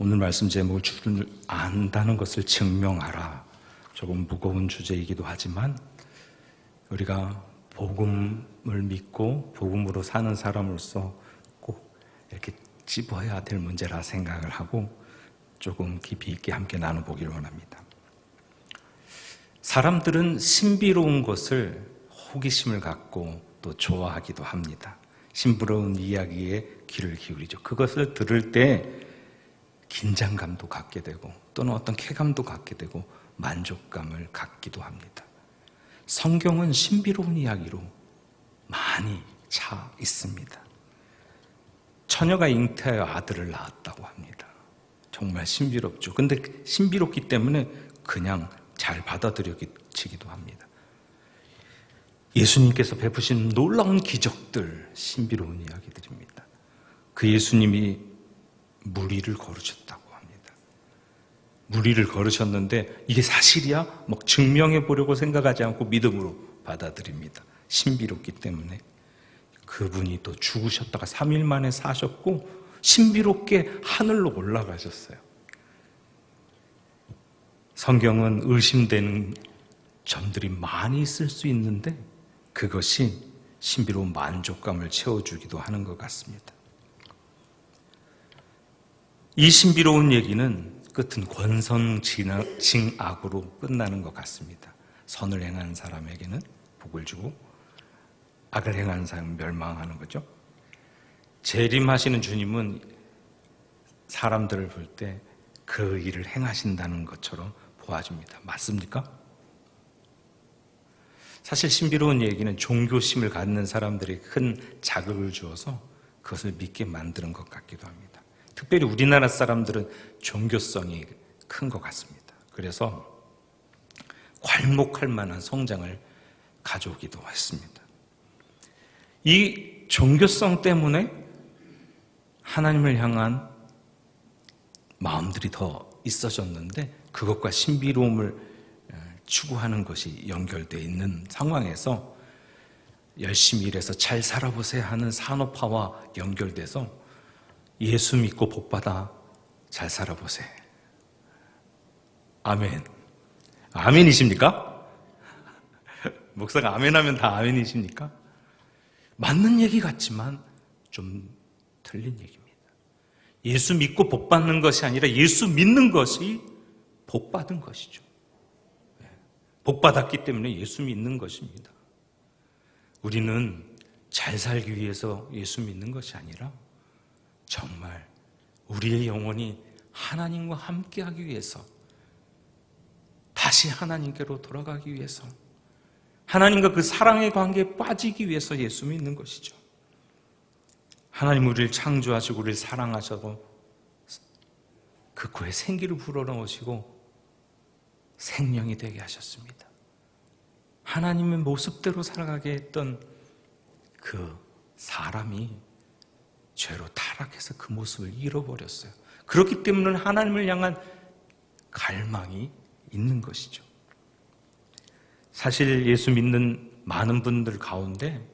오늘 말씀 제목을 주를 안다는 것을 증명하라. 조금 무거운 주제이기도 하지만 우리가 복음을 믿고 복음으로 사는 사람으로서 꼭 이렇게 짚어야 될 문제라 생각을 하고 조금 깊이 있게 함께 나눠보기를 원합니다. 사람들은 신비로운 것을 호기심을 갖고 또 좋아하기도 합니다. 신비로운 이야기에 귀를 기울이죠. 그것을 들을 때 긴장감도 갖게 되고 또는 어떤 쾌감도 갖게 되고 만족감을 갖기도 합니다. 성경은 신비로운 이야기로 많이 차 있습니다. 처녀가 잉태하여 아들을 낳았다고 합니다. 정말 신비롭죠. 근데 신비롭기 때문에 그냥 잘 받아들여지기도 합니다. 예수님께서 베푸신 놀라운 기적들, 신비로운 이야기들입니다. 그 예수님이 무리를 걸으셨다고 합니다. 무리를 걸으셨는데 이게 사실이야? 막 증명해 보려고 생각하지 않고 믿음으로 받아들입니다. 신비롭기 때문에. 그분이 또 죽으셨다가 3일 만에 사셨고 신비롭게 하늘로 올라가셨어요. 성경은 의심되는 점들이 많이 있을 수 있는데 그것이 신비로운 만족감을 채워주기도 하는 것 같습니다. 이 신비로운 얘기는 끝은 권선징악으로 끝나는 것 같습니다. 선을 행한 사람에게는 복을 주고 악을 행한 사람은 멸망하는 거죠. 재림하시는 주님은 사람들을 볼 때 그 일을 행하신다는 것처럼 보아집니다. 맞습니까? 사실 신비로운 얘기는 종교심을 갖는 사람들이 큰 자극을 주어서 그것을 믿게 만드는 것 같기도 합니다. 특별히 우리나라 사람들은 종교성이 큰 것 같습니다. 그래서 괄목할 만한 성장을 가져오기도 했습니다. 이 종교성 때문에 하나님을 향한 마음들이 더 있어졌는데 그것과 신비로움을 추구하는 것이 연결되어 있는 상황에서 열심히 일해서 잘 살아보세요 하는 산업화와 연결돼서 예수 믿고 복받아 잘 살아보세요. 아멘. 아멘이십니까? 목사가 아멘하면 다 아멘이십니까? 맞는 얘기 같지만 좀 틀린 얘기입니다. 예수 믿고 복받는 것이 아니라 예수 믿는 것이 복받은 것이죠. 복받았기 때문에 예수 믿는 것입니다. 우리는 잘 살기 위해서 예수 믿는 것이 아니라 정말 우리의 영혼이 하나님과 함께하기 위해서 다시 하나님께로 돌아가기 위해서 하나님과 그 사랑의 관계에 빠지기 위해서 예수 믿는 것이죠. 하나님 우리를 창조하시고 우리를 사랑하시고 그 코에 생기를 불어넣으시고 생명이 되게 하셨습니다. 하나님의 모습대로 살아가게 했던 그 사람이 죄로 타락해서 그 모습을 잃어버렸어요. 그렇기 때문에 하나님을 향한 갈망이 있는 것이죠. 사실 예수 믿는 많은 분들 가운데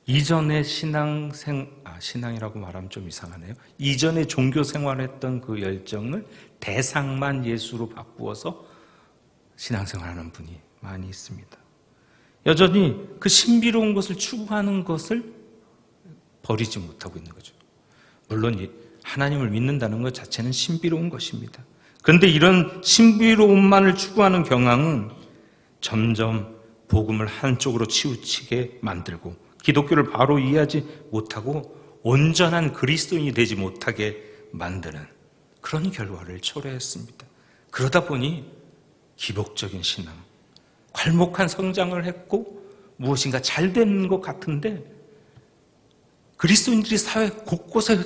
이전에 신앙이라고 말하면 좀 이상하네요. 이전에 종교 생활했던 그 열정을 대상만 예수로 바꾸어서 신앙생활하는 분이 많이 있습니다. 여전히 그 신비로운 것을 추구하는 것을 버리지 못하고 있는 거죠. 물론 하나님을 믿는다는 것 자체는 신비로운 것입니다. 그런데 이런 신비로움만을 추구하는 경향은 점점 복음을 한쪽으로 치우치게 만들고 기독교를 바로 이해하지 못하고 온전한 그리스도인이 되지 못하게 만드는 그런 결과를 초래했습니다. 그러다 보니 기복적인 신앙, 괄목한 성장을 했고 무엇인가 잘 되는 것 같은데 그리스도인들이 사회 곳곳에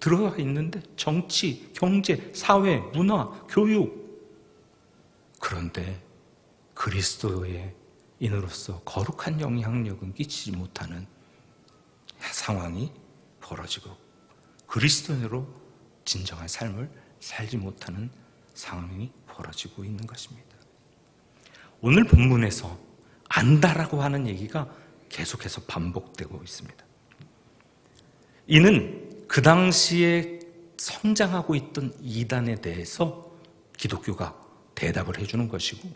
들어가 있는데 정치, 경제, 사회, 문화, 교육 그런데 그리스도의 인으로서 거룩한 영향력은 끼치지 못하는 상황이 벌어지고 그리스도인으로 진정한 삶을 살지 못하는 상황이 벌어지고 있는 것입니다. 오늘 본문에서 안다라고 하는 얘기가 계속해서 반복되고 있습니다. 이는 그 당시에 성장하고 있던 이단에 대해서 기독교가 대답을 해주는 것이고,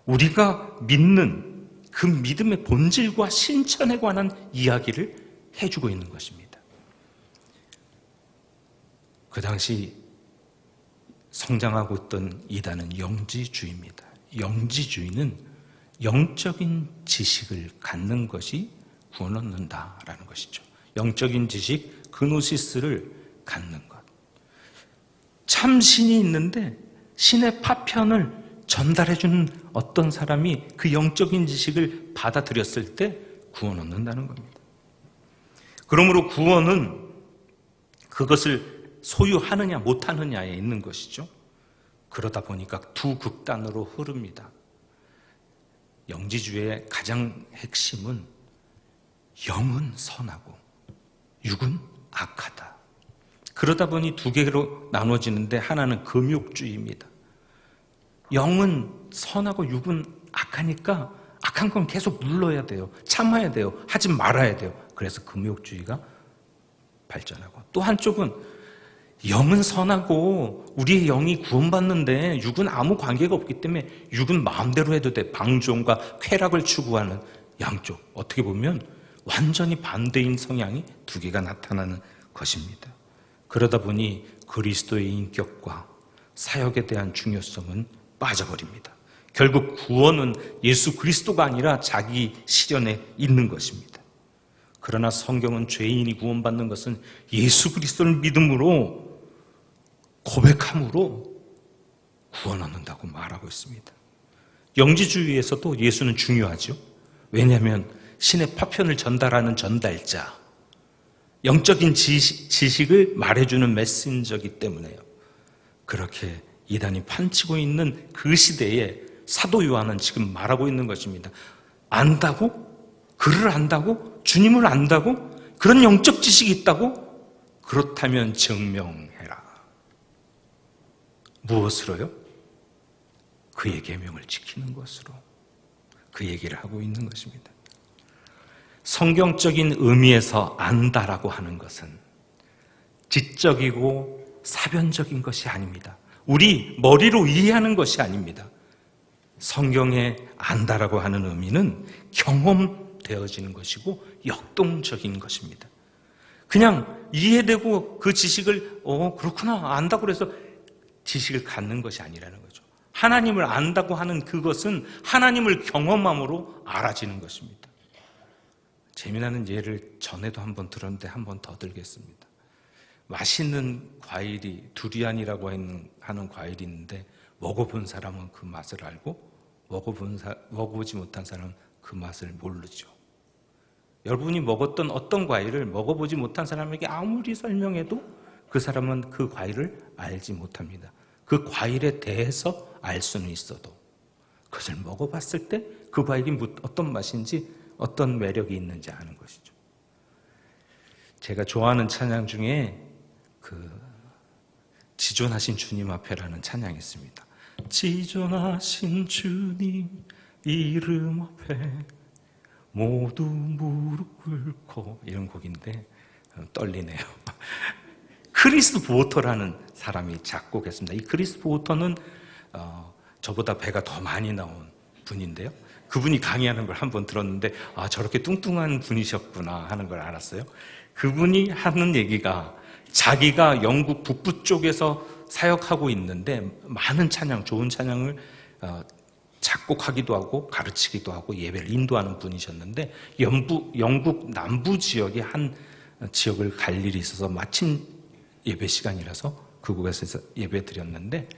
우리가 믿는 그 믿음의 본질과 실천에 관한 이야기를 해주고 있는 것입니다. 그 당시 성장하고 있던 이단은 영지주의입니다. 영지주의는 영적인 지식을 갖는 것이 구원 얻는다라는 것이죠. 영적인 지식, 그노시스를 갖는 것. 참 신이 있는데 신의 파편을 전달해주는 어떤 사람이 그 영적인 지식을 받아들였을 때 구원 얻는다는 겁니다. 그러므로 구원은 그것을 소유하느냐 못하느냐에 있는 것이죠. 그러다 보니까 두 극단으로 흐릅니다. 영지주의의 가장 핵심은 영은 선하고 육은 악하다. 그러다 보니 두 개로 나눠지는데, 하나는 금욕주의입니다. 영은 선하고 육은 악하니까 악한 건 계속 눌러야 돼요. 참아야 돼요. 하지 말아야 돼요. 그래서 금욕주의가 발전하고, 또 한쪽은 영은 선하고 우리의 영이 구원받는데 육은 아무 관계가 없기 때문에 육은 마음대로 해도 돼. 방종과 쾌락을 추구하는 양쪽, 어떻게 보면 완전히 반대인 성향이 두 개가 나타나는 것입니다. 그러다 보니 그리스도의 인격과 사역에 대한 중요성은 빠져버립니다. 결국 구원은 예수 그리스도가 아니라 자기 실현에 있는 것입니다. 그러나 성경은 죄인이 구원받는 것은 예수 그리스도를 믿음으로, 고백함으로 구원 얻는다고 말하고 있습니다. 영지주의에서도 예수는 중요하죠. 왜냐하면 신의 파편을 전달하는 전달자, 영적인 지식을 말해주는 메신저이기 때문에요. 그렇게 이단이 판치고 있는 그 시대에 사도 요한은 지금 말하고 있는 것입니다. 안다고? 그를 안다고? 주님을 안다고? 그런 영적 지식이 있다고? 그렇다면 증명해라. 무엇으로요? 그의 계명을 지키는 것으로. 그 얘기를 하고 있는 것입니다. 성경적인 의미에서 안다라고 하는 것은 지적이고 사변적인 것이 아닙니다. 우리 머리로 이해하는 것이 아닙니다. 성경에 안다라고 하는 의미는 경험되어지는 것이고 역동적인 것입니다. 그냥 이해되고 그 지식을 그렇구나 안다고 그래서 지식을 갖는 것이 아니라는 거죠. 하나님을 안다고 하는 그것은 하나님을 경험함으로 알아지는 것입니다. 재미나는 예를 전에도 한번 들었는데 한 번 더 들겠습니다. 맛있는 과일이 두리안이라고 하는 과일이 있는데, 먹어본 사람은 그 맛을 알고 먹어보지 못한 사람은 그 맛을 모르죠. 여러분이 먹었던 어떤 과일을 먹어보지 못한 사람에게 아무리 설명해도 그 사람은 그 과일을 알지 못합니다. 그 과일에 대해서 알 수는 있어도 그것을 먹어봤을 때 그 과일이 어떤 맛인지, 어떤 매력이 있는지 아는 것이죠. 제가 좋아하는 찬양 중에 지존하신 주님 앞에라는 찬양이 있습니다. 지존하신 주님 이름 앞에 모두 무릎 꿇고, 이런 곡인데 떨리네요. 크리스 보터라는 사람이 작곡했습니다. 이 크리스 보터는 저보다 배가 더 많이 나온 분인데요. 그분이 강의하는 걸 한번 들었는데 저렇게 뚱뚱한 분이셨구나 하는 걸 알았어요. 그분이 하는 얘기가, 자기가 영국 북부 쪽에서 사역하고 있는데 많은 찬양, 좋은 찬양을 작곡하기도 하고 가르치기도 하고 예배를 인도하는 분이셨는데, 영국 남부 지역의 한 지역을 갈 일이 있어서 마침 예배 시간이라서 그곳에서 예배 드렸는데,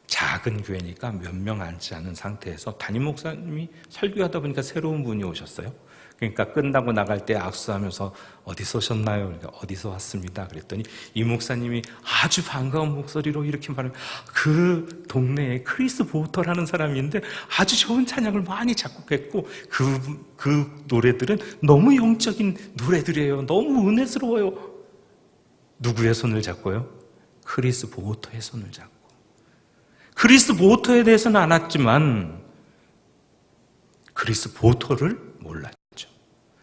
작은 교회니까 몇 명 앉지 않은 상태에서 담임 목사님이 설교하다 보니까 새로운 분이 오셨어요. 그러니까 끝나고 나갈 때 악수하면서 어디서 오셨나요? 그러니까 어디서 왔습니다. 그랬더니 이 목사님이 아주 반가운 목소리로 이렇게 말하면, 그 동네에 크리스 보터라는 사람인데 아주 좋은 찬양을 많이 작곡했고 그 노래들은 너무 영적인 노래들이에요. 너무 은혜스러워요. 누구의 손을 잡고요? 크리스 보터의 손을 잡고. 크리스 보터에 대해서는 알았지만 크리스 보터를 몰랐죠.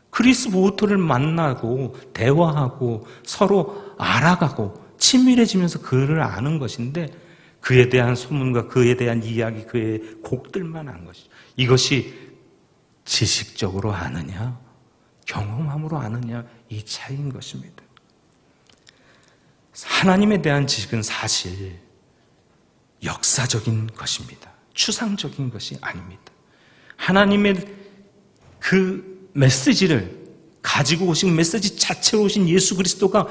크리스 보터를 만나고 대화하고 서로 알아가고 친밀해지면서 그를 아는 것인데 그에 대한 소문과 그에 대한 이야기, 그의 곡들만 아는 것이죠. 이것이 지식적으로 아느냐, 경험함으로 아느냐, 이 차이인 것입니다. 하나님에 대한 지식은 사실 역사적인 것입니다. 추상적인 것이 아닙니다. 하나님의 그 메시지를 가지고 오신 메시지 자체로 오신 예수 그리스도가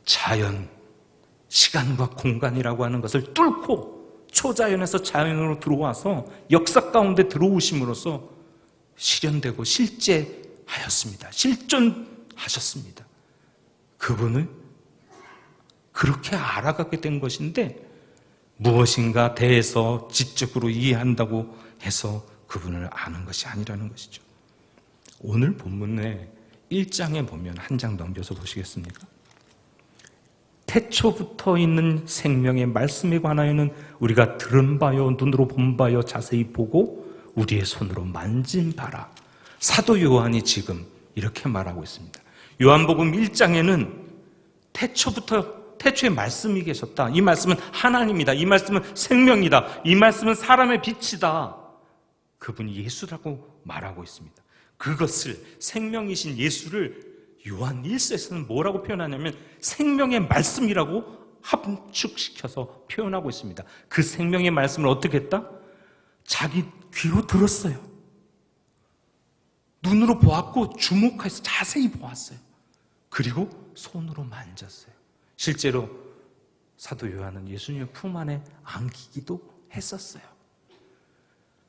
자연, 시간과 공간이라고 하는 것을 뚫고 초자연에서 자연으로 들어와서 역사 가운데 들어오심으로써 실현되고 실제하였습니다. 실존하셨습니다. 그분을 그렇게 알아가게 된 것인데 무엇인가 대해서 지적으로 이해한다고 해서 그분을 아는 것이 아니라는 것이죠. 오늘 본문의 1장에 보면 한 장 넘겨서 보시겠습니까? 태초부터 있는 생명의 말씀에 관하여는 우리가 들은 바요 눈으로 본 바요 자세히 보고 우리의 손으로 만진 바라. 사도 요한이 지금 이렇게 말하고 있습니다. 요한복음 1장에는 태초에 말씀이 계셨다. 이 말씀은 하나님이다. 이 말씀은 생명이다. 이 말씀은 사람의 빛이다. 그분이 예수라고 말하고 있습니다. 그것을 생명이신 예수를 요한 1서에서는 뭐라고 표현하냐면 생명의 말씀이라고 함축시켜서 표현하고 있습니다. 그 생명의 말씀을 어떻게 했다? 자기 귀로 들었어요. 눈으로 보았고 주목해서 자세히 보았어요. 그리고 손으로 만졌어요. 실제로 사도 요한은 예수님의 품 안에 안기기도 했었어요.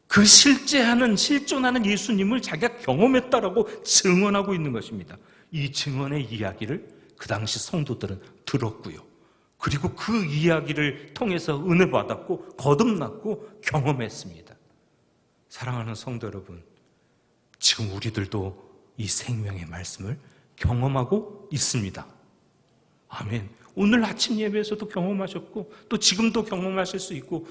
그 실존하는 예수님을 자기가 경험했다라고 증언하고 있는 것입니다. 이 증언의 이야기를 그 당시 성도들은 들었고요. 그리고 그 이야기를 통해서 은혜 받았고 거듭났고 경험했습니다. 사랑하는 성도 여러분, 지금 우리들도 이 생명의 말씀을 경험하고 있습니다. 아멘. 오늘 아침 예배에서도 경험하셨고 또 지금도 경험하실 수 있고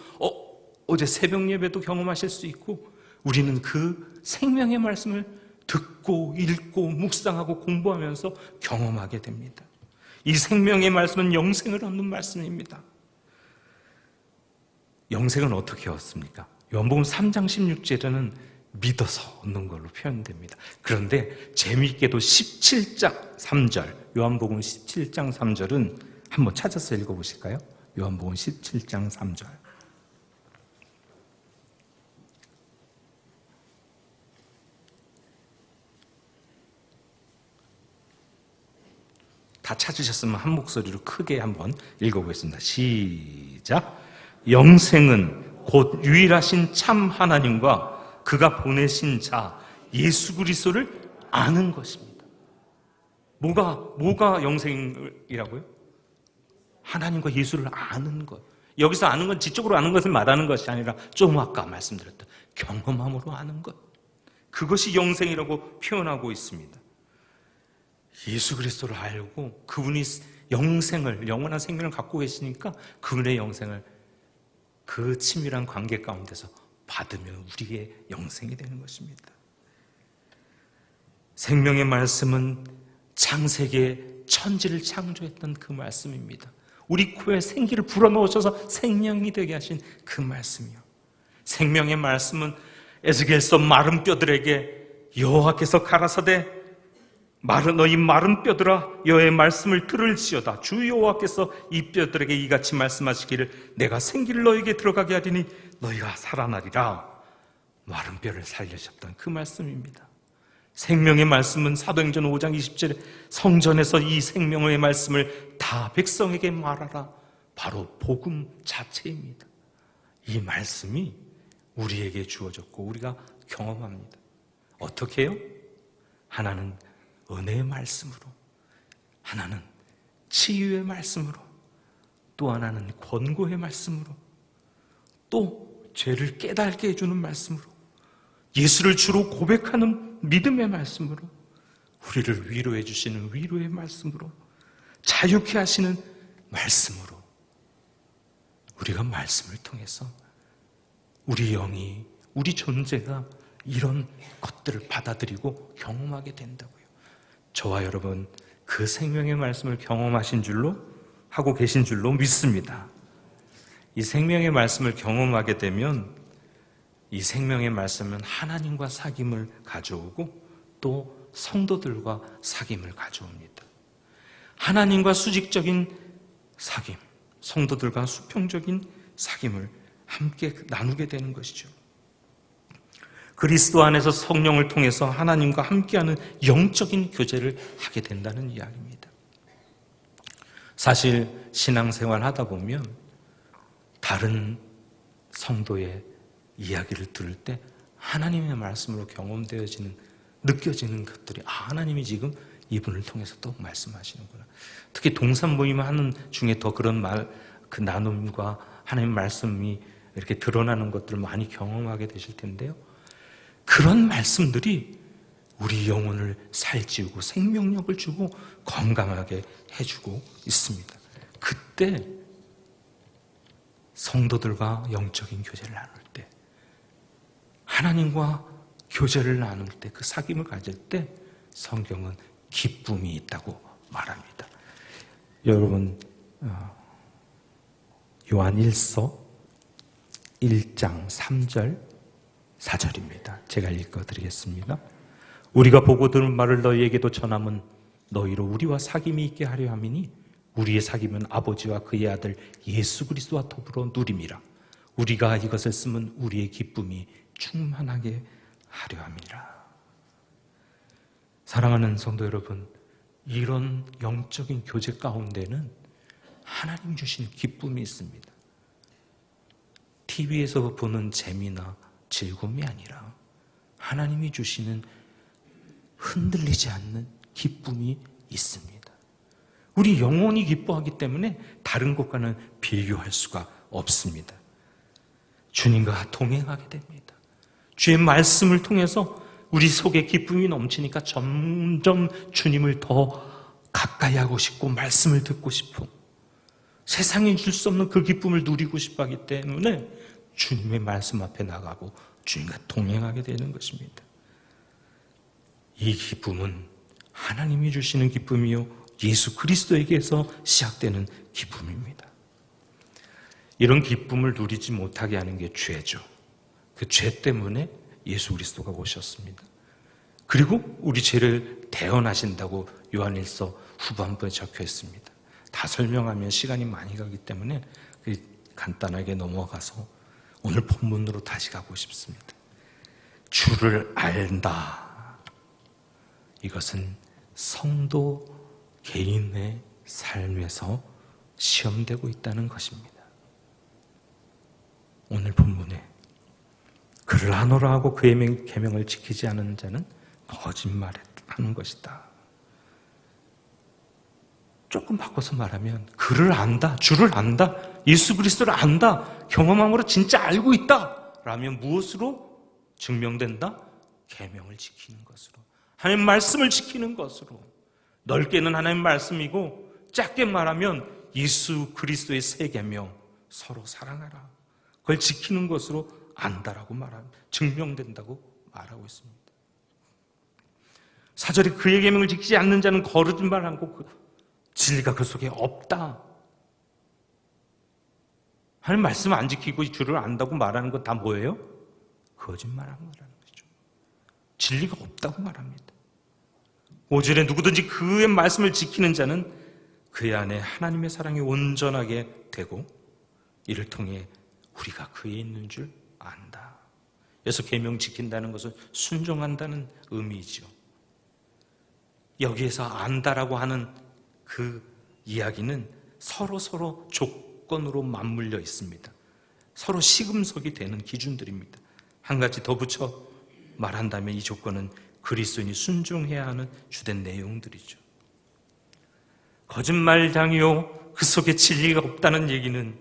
어제 새벽 예배도 경험하실 수 있고 우리는 그 생명의 말씀을 듣고 읽고 묵상하고 공부하면서 경험하게 됩니다. 이 생명의 말씀은 영생을 얻는 말씀입니다. 영생은 어떻게 얻습니까? 요한복음 3장 16절에는 믿어서 얻는 걸로 표현됩니다. 그런데 재미있게도 17장 3절, 요한복음 17장 3절은 한번 찾아서 읽어보실까요? 요한복음 17장 3절. 다 찾으셨으면 한 목소리로 크게 한번 읽어보겠습니다. 시작. 영생은 곧 유일하신 참 하나님과 그가 보내신 자 예수 그리스도를 아는 것입니다. 뭐가 영생이라고요? 하나님과 예수를 아는 것. 여기서 아는 건 지적으로 아는 것을 말하는 것이 아니라 좀 아까 말씀드렸던 경험함으로 아는 것. 그것이 영생이라고 표현하고 있습니다. 예수 그리스도를 알고 그분이 영원한 생명을 갖고 계시니까 그분의 영생을 그 친밀한 관계 가운데서 받으면 우리의 영생이 되는 것입니다. 생명의 말씀은 창세기에 천지를 창조했던 그 말씀입니다. 우리 코에 생기를 불어넣으셔서 생명이 되게 하신 그 말씀이요. 생명의 말씀은 에스겔서 마른 뼈들에게 여호와께서 가라사대 너희 마른 뼈들아 여호와의 말씀을 들을지어다. 주 여호와께서 이 뼈들에게 이같이 말씀하시기를 내가 생기를 너에게 들어가게 하리니 너희가 살아나리라. 마른 뼈를 살리셨던 그 말씀입니다. 생명의 말씀은 사도행전 5장 20절에 성전에서 이 생명의 말씀을 다 백성에게 말하라. 바로 복음 자체입니다. 이 말씀이 우리에게 주어졌고 우리가 경험합니다. 어떻게 해요? 하나는 은혜의 말씀으로, 하나는 치유의 말씀으로, 또 하나는 권고의 말씀으로, 또 죄를 깨닫게 해주는 말씀으로, 예수를 주로 고백하는 믿음의 말씀으로, 우리를 위로해 주시는 위로의 말씀으로, 자유케 하시는 말씀으로 우리가 말씀을 통해서 우리 영이, 우리 존재가 이런 것들을 받아들이고 경험하게 된다고요. 저와 여러분 그 생명의 말씀을 경험하신 줄로 하고 계신 줄로 믿습니다. 이 생명의 말씀을 경험하게 되면 이 생명의 말씀은 하나님과 사귐을 가져오고 또 성도들과 사귐을 가져옵니다. 하나님과 수직적인 사귐, 성도들과 수평적인 사귐을 함께 나누게 되는 것이죠. 그리스도 안에서 성령을 통해서 하나님과 함께하는 영적인 교제를 하게 된다는 이야기입니다. 사실 신앙생활 하다 보면 다른 성도의 이야기를 들을 때 하나님의 말씀으로 경험되어지는, 느껴지는 것들이 하나님이 지금 이분을 통해서 또 말씀하시는구나. 특히 동산 모임 하는 중에 더 그런 그 나눔과 하나님의 말씀이 이렇게 드러나는 것들을 많이 경험하게 되실 텐데요. 그런 말씀들이 우리 영혼을 살찌우고 생명력을 주고 건강하게 해주고 있습니다. 그때 성도들과 영적인 교제를 나눌 때, 하나님과 교제를 나눌 때, 그 사귐을 가질 때 성경은 기쁨이 있다고 말합니다. 여러분, 요한 1서 1장 3절 4절입니다. 제가 읽어드리겠습니다. 우리가 보고 들은 말을 너희에게도 전함은 너희로 우리와 사귐이 있게 하려 함이니 우리의 사귐은 아버지와 그의 아들 예수 그리스도와 더불어 누림이라. 우리가 이것을 쓰면 우리의 기쁨이 충만하게 하려 함이라. 사랑하는 성도 여러분, 이런 영적인 교제 가운데는 하나님 주신 기쁨이 있습니다. TV에서 보는 재미나 즐거움이 아니라 하나님이 주시는 흔들리지 않는 기쁨이 있습니다. 우리 영혼이 기뻐하기 때문에 다른 것과는 비교할 수가 없습니다. 주님과 동행하게 됩니다. 주의 말씀을 통해서 우리 속에 기쁨이 넘치니까 점점 주님을 더 가까이 하고 싶고 말씀을 듣고 싶고 세상이 줄 수 없는 그 기쁨을 누리고 싶어 하기 때문에 주님의 말씀 앞에 나가고 주님과 동행하게 되는 것입니다. 이 기쁨은 하나님이 주시는 기쁨이요 예수 그리스도에게서 시작되는 기쁨입니다. 이런 기쁨을 누리지 못하게 하는 게 죄죠. 그 죄 때문에 예수 그리스도가 오셨습니다. 그리고 우리 죄를 대언하신다고 요한일서 후반부에 적혀 있습니다. 다 설명하면 시간이 많이 가기 때문에 간단하게 넘어가서 오늘 본문으로 다시 가고 싶습니다. 주를 알다. 이것은 성도 개인의 삶에서 시험되고 있다는 것입니다. 오늘 본문에 그를 아노라 하고 그의 계명을 지키지 않은 자는 거짓말하는 것이다. 조금 바꿔서 말하면 그를 안다, 주를 안다, 예수 그리스도를 안다, 경험함으로 진짜 알고 있다 라면 무엇으로 증명된다? 계명을 지키는 것으로, 하나님 말씀을 지키는 것으로. 넓게는 하나님 말씀이고 작게 말하면 예수 그리스도의 세 계명, 서로 사랑하라, 그걸 지키는 것으로 안다라고 말합니다. 증명된다고 말하고 있습니다. 4절에 그의 계명을 지키지 않는 자는 거짓말하고 진리가 그 속에 없다. 하나님 말씀 안 지키고 주를 안다고 말하는 건 다 뭐예요? 거짓말하는 거라는 거죠. 진리가 없다고 말합니다. 5절에 누구든지 그의 말씀을 지키는 자는 그의 안에 하나님의 사랑이 온전하게 되고 이를 통해 우리가 그에 있는 줄 안다. 그래서 계명 지킨다는 것은 순종한다는 의미이죠. 여기에서 안다라고 하는 그 이야기는 서로 조건으로 맞물려 있습니다. 서로 시금석이 되는 기준들입니다. 한 가지 더 붙여 말한다면 이 조건은 그리스도인이 순종해야 하는 주된 내용들이죠. 거짓말장이요 그 속에 진리가 없다는 얘기는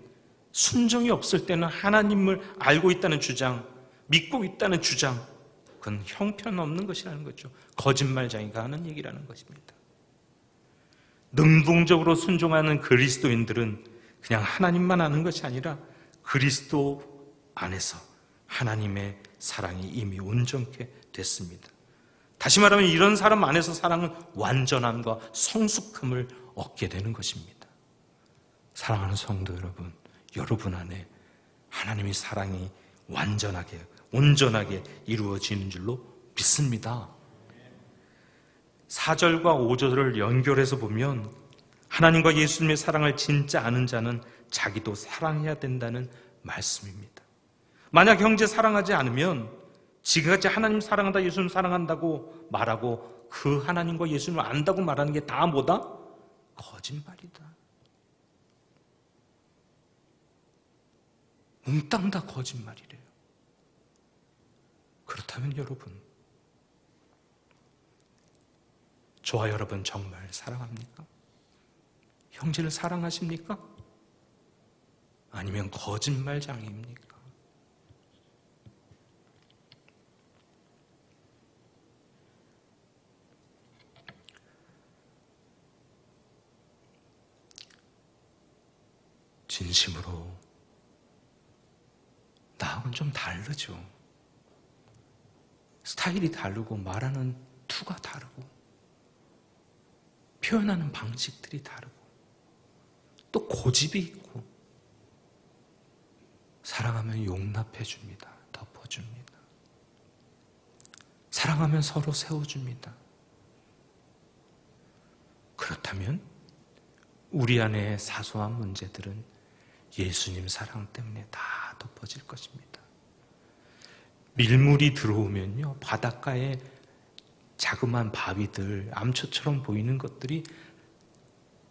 순종이 없을 때는 하나님을 알고 있다는 주장, 믿고 있다는 주장, 그건 형편없는 것이라는 거죠. 거짓말장이가 하는 얘기라는 것입니다. 능동적으로 순종하는 그리스도인들은 그냥 하나님만 아는 것이 아니라 그리스도 안에서 하나님의 사랑이 이미 온전케 됐습니다. 다시 말하면 이런 사람 안에서 사랑은 완전함과 성숙함을 얻게 되는 것입니다. 사랑하는 성도 여러분, 여러분 안에 하나님의 사랑이 완전하게, 온전하게 이루어지는 줄로 믿습니다. 4절과 5절을 연결해서 보면 하나님과 예수님의 사랑을 진짜 아는 자는 자기도 사랑해야 된다는 말씀입니다. 만약 형제 사랑하지 않으면 지금까지 하나님 사랑한다, 예수님 사랑한다고 말하고 그 하나님과 예수님을 안다고 말하는 게 다 뭐다? 거짓말이다. 몽땅 다 거짓말이래요. 그렇다면 여러분, 저와 여러분 정말 사랑합니까? 형제를 사랑하십니까? 아니면 거짓말장애입니까? 진심으로 나하고는 좀 다르죠. 스타일이 다르고 말하는 투가 다르고 표현하는 방식들이 다르고 또 고집이 있고 사랑하면 용납해 줍니다. 덮어줍니다. 사랑하면 서로 세워줍니다. 그렇다면 우리 안에 사소한 문제들은 예수님 사랑 때문에 다 덮어질 것입니다. 밀물이 들어오면요, 바닷가에 자그마한 바위들, 암초처럼 보이는 것들이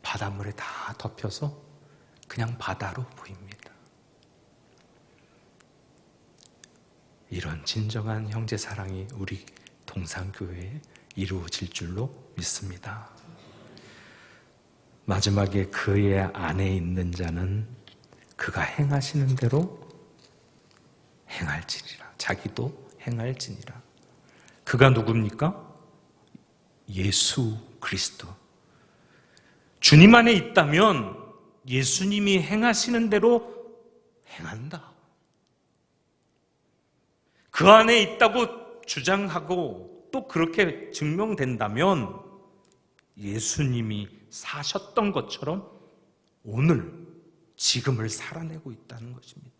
바닷물에 다 덮여서 그냥 바다로 보입니다. 이런 진정한 형제 사랑이 우리 동산교회에 이루어질 줄로 믿습니다. 마지막에 그의 안에 있는 자는 그가 행하시는 대로 행할지니라. 자기도 행할지니라. 그가 누굽니까? 예수 그리스도. 주님 안에 있다면 예수님이 행하시는 대로 행한다. 그 안에 있다고 주장하고 또 그렇게 증명된다면 예수님이 사셨던 것처럼 오늘, 지금을 살아내고 있다는 것입니다.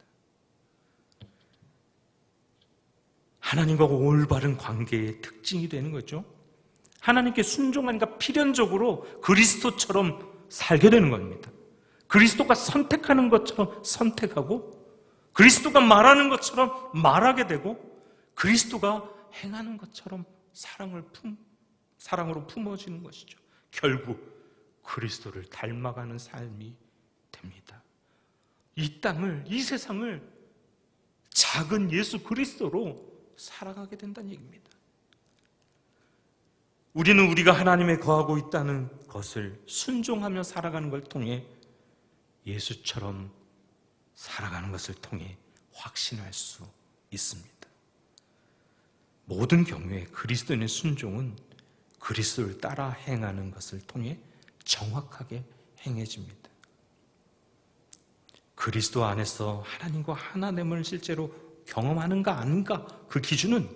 하나님과 올바른 관계의 특징이 되는 거죠. 하나님께 순종하니까 필연적으로 그리스도처럼 살게 되는 겁니다. 그리스도가 선택하는 것처럼 선택하고 그리스도가 말하는 것처럼 말하게 되고 그리스도가 행하는 것처럼 사랑으로 품어지는 것이죠. 결국 그리스도를 닮아가는 삶이 됩니다. 이 땅을, 이 세상을 작은 예수 그리스도로 살아가게 된다는 얘기입니다. 우리는 우리가 하나님에 거하고 있다는 것을 순종하며 살아가는 걸 통해 예수처럼 살아가는 것을 통해 확신할 수 있습니다. 모든 경우에 그리스도인의 순종은 그리스도를 따라 행하는 것을 통해 정확하게 행해집니다. 그리스도 안에서 하나님과 하나됨을 실제로 경험하는가 아닌가, 그 기준은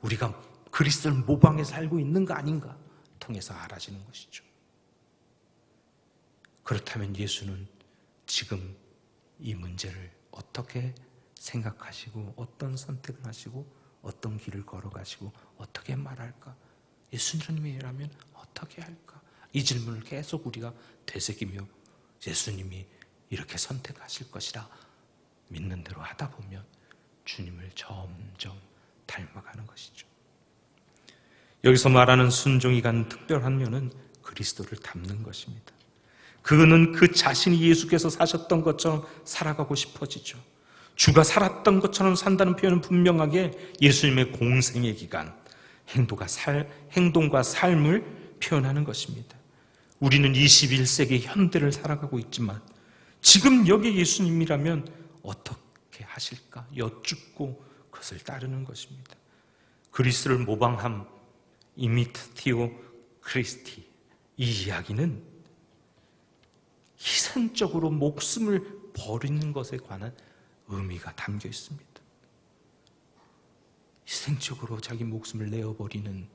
우리가 그리스도를 모방해 살고 있는가 아닌가 통해서 알아지는 것이죠. 그렇다면 예수는 지금 이 문제를 어떻게 생각하시고 어떤 선택을 하시고 어떤 길을 걸어가시고 어떻게 말할까? 예수님이라면 어떻게 할까? 이 질문을 계속 우리가 되새기며 예수님이 이렇게 선택하실 것이라 믿는 대로 하다 보면 주님을 점점 닮아가는 것이죠. 여기서 말하는 순종이 갖는 특별한 면은 그리스도를 닮는 것입니다. 그는 그 자신이 예수께서 사셨던 것처럼 살아가고 싶어지죠. 주가 살았던 것처럼 산다는 표현은 분명하게 예수님의 공생의 기간, 행동과 삶을 표현하는 것입니다. 우리는 21세기 현대를 살아가고 있지만 지금 여기 예수님이라면 어떻게 하실까 여쭙고 그것을 따르는 것입니다. 그리스도를 모방함, 이미타티오 크리스티, 이 이야기는 희생적으로 목숨을 버리는 것에 관한 의미가 담겨 있습니다. 희생적으로 자기 목숨을 내어버리는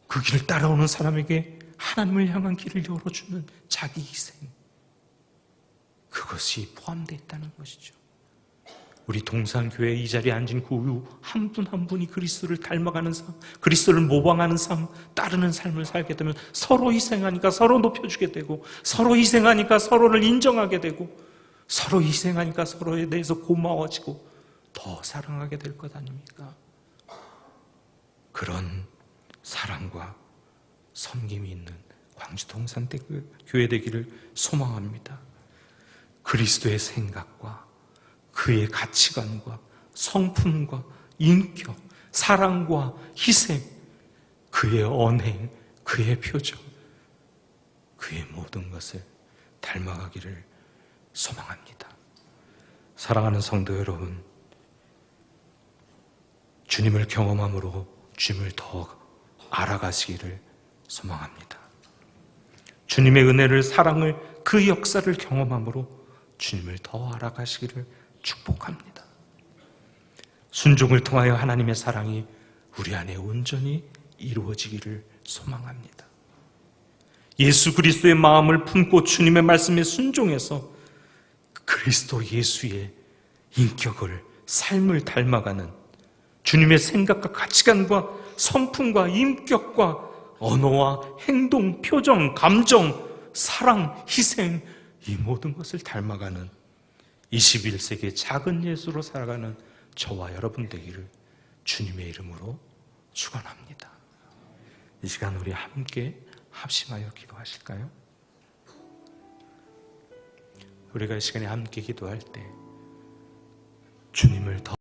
그 길을 따라오는 사람에게 하나님을 향한 길을 열어주는 자기 희생, 그것이 포함되어 있다는 것이죠. 우리 동산교회 이 자리에 앉은 그 한 분 한 분이 그리스도를 닮아가는 삶, 그리스도를 모방하는 삶, 따르는 삶을 살게 되면 서로 희생하니까 서로 높여주게 되고, 서로 희생하니까 서로를 인정하게 되고, 서로 희생하니까 서로에 대해서 고마워지고 더 사랑하게 될 것 아닙니까? 그런 사랑과 섬김이 있는 광주 동산교회 되기를 소망합니다. 그리스도의 생각과 그의 가치관과 성품과 인격, 사랑과 희생, 그의 언행, 그의 표정, 그의 모든 것을 닮아가기를 소망합니다. 사랑하는 성도 여러분, 주님을 경험함으로 주님을 더 알아가시기를 소망합니다. 주님의 은혜를, 사랑을, 그 역사를 경험함으로 주님을 더 알아가시기를 축복합니다. 순종을 통하여 하나님의 사랑이 우리 안에 온전히 이루어지기를 소망합니다. 예수 그리스도의 마음을 품고 주님의 말씀에 순종해서 그리스도 예수의 인격을, 삶을 닮아가는 주님의 생각과 가치관과 성품과 인격과 언어와 행동, 표정, 감정, 사랑, 희생, 이 모든 것을 닮아가는 21세기의 작은 예수로 살아가는 저와 여러분 되기를 주님의 이름으로 축원합니다. 이 시간 우리 함께 합심하여 기도하실까요? 우리가 이 시간에 함께 기도할 때 주님을 더